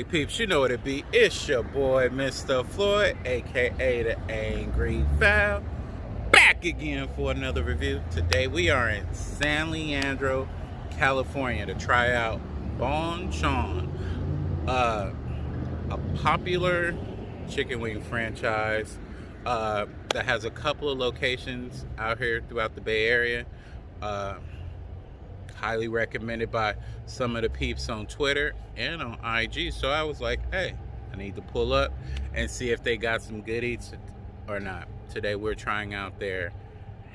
Alright, peeps, you know what it be. It's your boy, Mr. Floyd, aka the Angry Foul, back again for another review. Today we are in San Leandro, California to try out Bonchon, a popular chicken wing franchise that has a couple of locations out here throughout the Bay Area. Highly recommended by some of the peeps on Twitter and on IG. So I was like, hey, I need to pull up and see if they got some good eats or not. Today we're trying out their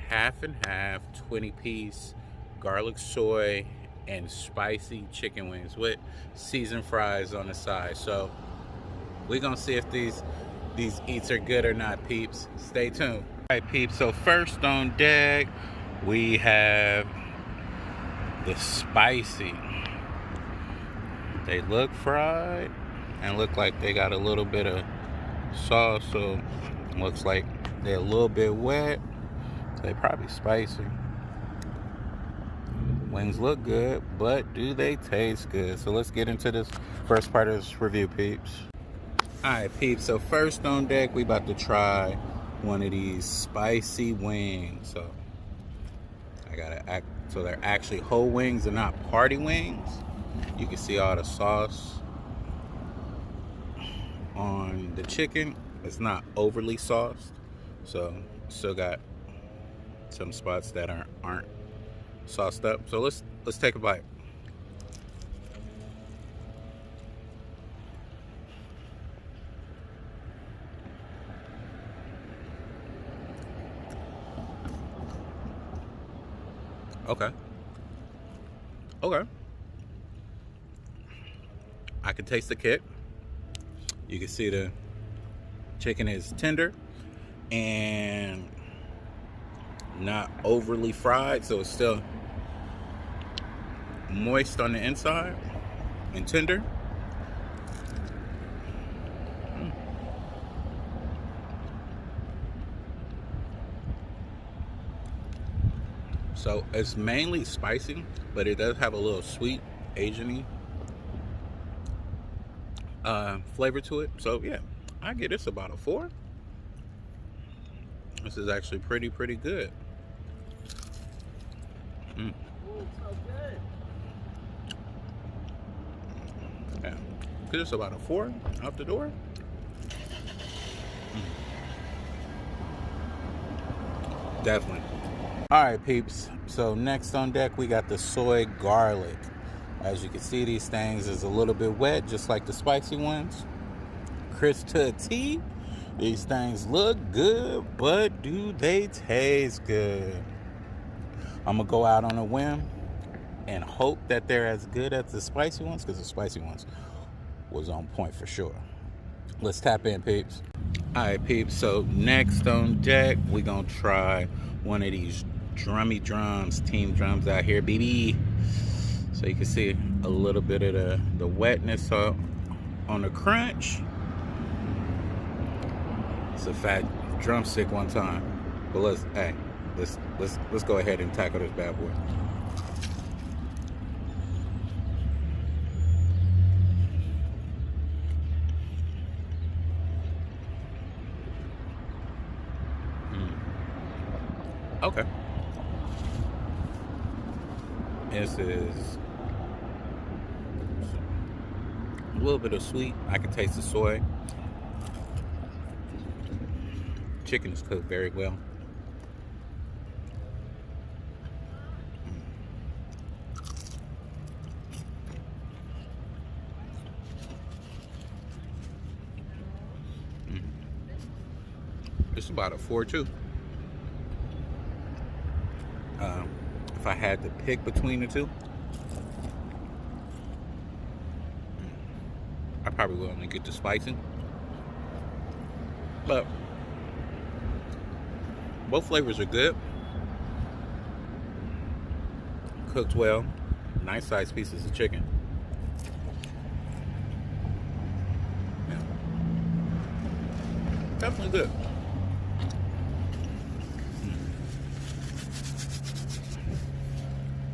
half and half 20-piece garlic, soy, and spicy chicken wings with seasoned fries on the side. So we're gonna see if these eats are good or not, peeps. Stay tuned. All right, peeps, so first on deck we have the spicy. They look fried and look like they got a little bit of sauce, so looks like they're a little bit wet. So they probably spicy. Wings look good, but do they taste good? So let's get into this first part of this review, peeps. Alright, peeps, so first on deck we about to try one of these spicy wings. So so they're actually whole wings and not party wings. You can see all the sauce on the chicken. It's not overly sauced, so still got some spots that aren't sauced up. So let's take a bite. Okay. I can taste the kick. You can see the chicken is tender and not overly fried, so it's still moist on the inside and tender. So it's mainly spicy, but it does have a little sweet, Asian-y flavor to it. So yeah, I give this about a 4. This is actually pretty good. Ooh, so good. Yeah, give this about a 4 out the door. Definitely. All right, peeps, so next on deck we got the soy garlic. As you can see, these things is a little bit wet, just like the spicy ones. Crisp to a T. These things look good, but do they taste good? I'm gonna go out on a whim and hope that they're as good as the spicy ones, because the spicy ones was on point for sure. Let's tap in, peeps. All right, peeps, so next on deck we gonna try one of these drummy drums, team drums out here, baby. So you can see a little bit of the wetness on the crunch. It's a fat drumstick one time, but let's go ahead and tackle this bad boy. Okay. This is a little bit of sweet. I can taste the soy. Chicken is cooked very well. It's about a 4 too. If I had to pick between the two, I probably would only get the spicy. But both flavors are good. Cooked well. Nice sized pieces of chicken. Yeah. Definitely good.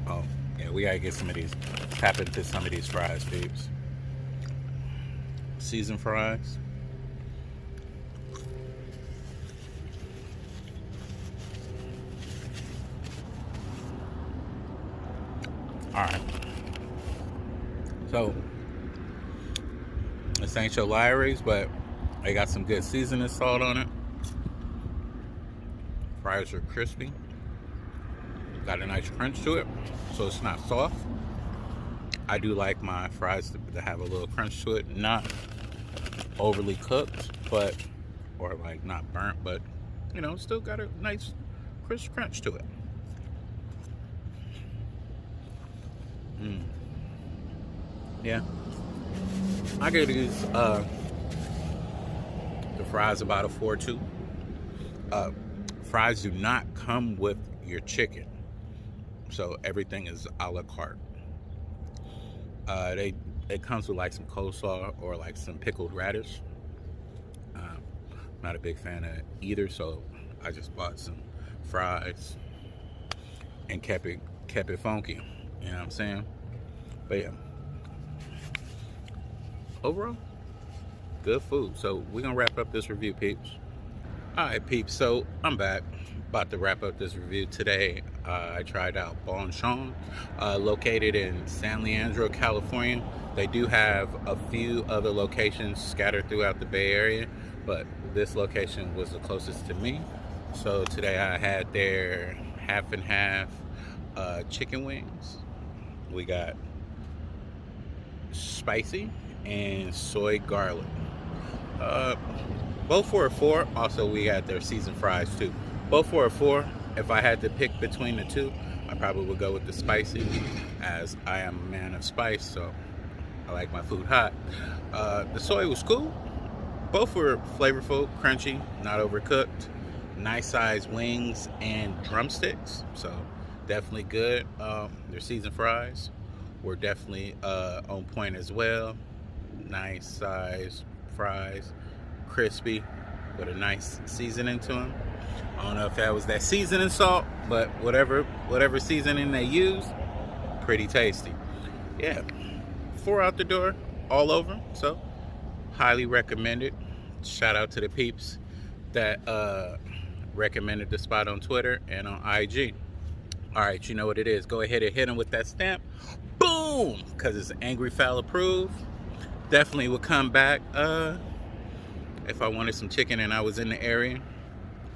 Oh, yeah, we gotta get some of these, tap into some of these fries, peeps. seasoned fries. Alright. So, this ain't your Lyrie's, but they got some good seasoning salt on it. Fries are crispy. Got a nice crunch to it, so it's not soft. I do like my fries to have a little crunch to it, not overly cooked, but, or like not burnt, but you know, still got a nice crisp crunch to it. Yeah, I give these the fries about a 4.2. Fries do not come with your chicken, so everything is a la carte. It comes with like some coleslaw or like some pickled radish. Not a big fan of either, so I just bought some fries and kept it funky. You know what I'm saying? But yeah, overall, good food. So we're gonna wrap up this review, peeps. All right, peeps. So I'm back. About to wrap up this review today. I tried out Bonchon, located in San Leandro, California. They do have a few other locations scattered throughout the Bay Area, but this location was the closest to me. So today I had their half and half chicken wings. We got spicy and soy garlic. Both for a 4. Also, we got their seasoned fries too. Both for a 4. If I had to pick between the two, I probably would go with the spicy, as I am a man of spice, so I like my food hot. The soy was cool. Both were flavorful, crunchy, not overcooked. Nice sized wings and drumsticks, so definitely good. Their seasoned fries were definitely on point as well. Nice size fries, crispy, with a nice seasoning to them. I don't know if that was that seasoning salt, but whatever seasoning they used, pretty tasty. Yeah, 4 out the door, all over. So highly recommended. Shout out to the peeps that recommended the spot on Twitter and on IG. All right, you know what it is. Go ahead and hit them with that stamp. Boom! Because it's Angry Fowl approved. Definitely would come back if I wanted some chicken and I was in the area.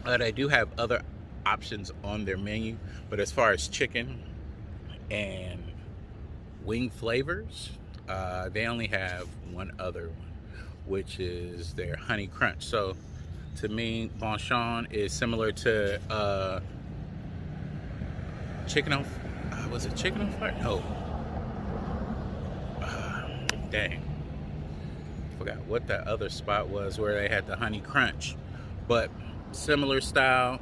They do have other options on their menu, but as far as chicken and wing flavors, they only have one other one, which is their honey crunch. So to me, Bonchon is similar to chicken on, was it chicken on fire? No. Dang. Forgot what that other spot was where they had the honey crunch. But similar style,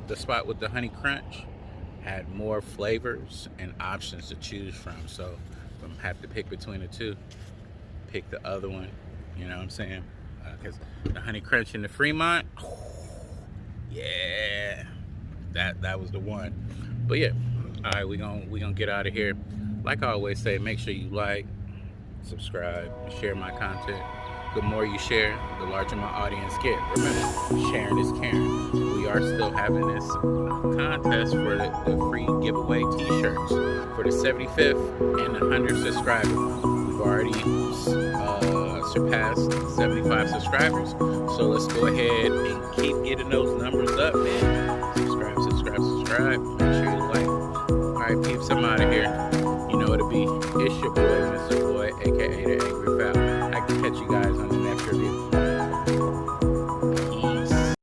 the spot with the honey crunch had more flavors and options to choose from. So if I'm have to pick between the two, pick the other one. You know what I'm saying? Because the honey crunch in the Fremont, yeah, that was the one. But yeah, all right, we gonna get out of here. Like I always say, make sure you like, subscribe, and share my content. The more you share, the larger my audience get. Remember, sharing is caring. We are still having this contest for the free giveaway t-shirts for the 75th and the 100th subscriber. We've already surpassed 75 subscribers, so let's go ahead and keep getting those numbers up, man. Subscribe. Make sure you like. All right, peeps, I'm out of here. You know what it be. It's your boy, Mr. Boy, aka the Angry Fowl. I can catch you guys on